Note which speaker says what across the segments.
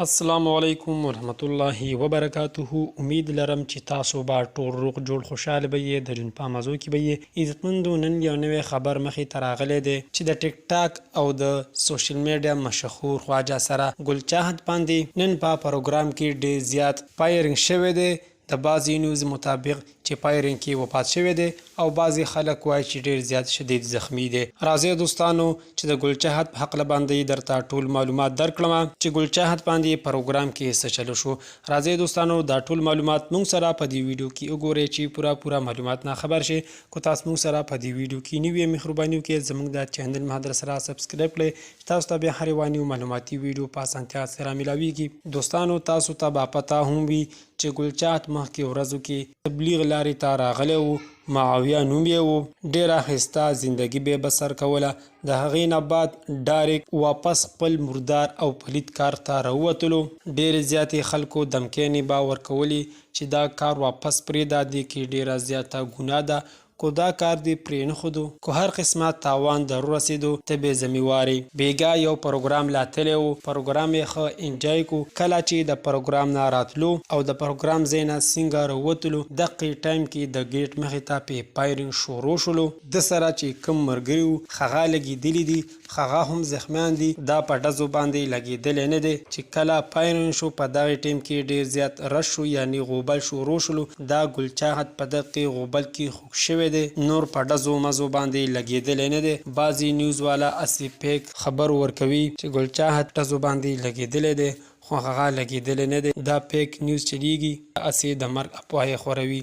Speaker 1: السلام علیکم ورحمت الله وبرکاته. امید لرم چې تاسو به ټول روغ جوړ خوشاله به یې د ژوند په مزو کې به یې عزتمندو. نن یو نوی خبر مخې ته راغلی دی چې د ټیک ټاک او د سوشل میډیا مشهور خواجه سره ګل چاهت باندې نن په پروګرام کې ډېر زیات فایرنګ شوی دی. د بعضې نیوز مطابق چې فایرنګ کې وفات شوی دی او بعضې خلک وایي چې ډېر زیات شدید زخمی دی. راځئ دوستانو چې د ګل چاهت په هکله باندې درته ټول معلومات درکړم چې ګل چاهت باندې پروګرام کې څه چلو شو. راځئ دوستانو دا ټول معلومات موږ سره په دې ویډیو کې وګورئ چې پوره معلومات نه خبر شي. کو تاسو موږ سره په دې ویډیو کې نوی مهرباني وکړئ زموږ د چینل مهادر سره سبسکرایب کړئ چې تاسو ته بیا هر یوه معلوماتي ویډیو په اسانتیا سره میلاویږي. دوستانو تاسو ته به پته هم وي چې ګل چاهت مخکې ورځو کې تبلیغ لارې ته راغلی و. معاویه نوم یې و، ډېره ښایسته زندګي به بسر کوله. د هغې نه بعد ډایرکټ واپس خپل مردار او پلید کار ته راووتلو. ډېرې زیاتې خلکو دمکینې به ورکولې چې دا کار واپس پرېږده، دې کې ډېره زیاته ګناه ده. کو دا کار دې پرې نه ښودو، کو هر قسمه تاوان در ورسېدو ته بې ذمهوارې. بیګا یو پروګرام لا تللی و، پروګرام یې ښه انجای کو. کله چې د پروګرام نه راتلو او د پروګرام ځای نه څنګه راووتلو دقې ټایم کې د ګیټ مخې ته پې فایرنګ شروع شولو. د سره چې کوم ملګري وو هغه لګېدلي دي، هغه هم زخمیان دي. دا په ډزو باندې لګېدلی نه دی چې کله فایرنګ شو په دغې ټایم کې ډېر زیات رش شو، یعنې غوبل شروع شولو. دا ګل چاهت په دغې غوبل کې خوږ شوی دی، نور په ډزو مزو باندې لګېدلی نه دی. بعضې نیوز والا اسې پیک خبر ورکوي چې ګل چاهت ډزو باندې لګېدلی دی، خو هغه لګېدلی نه دی. دا پیک نیوز چلیږي، اسې د مرګ افواهې خوروي.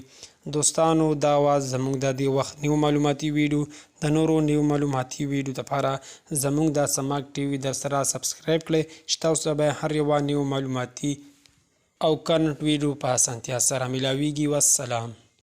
Speaker 1: دوستانو دا وه زموږ د دې وخت نیو معلوماتي ویډیو. د نورو نیو معلوماتي ویډیو دپاره زموږ د سماک ټي وي در سره سبسکرایب کړئ چې تاسو ته به هر یوه نیو معلوماتي او کرنټ ویډیو په اسانتیا سره میلاویږي. والسلام.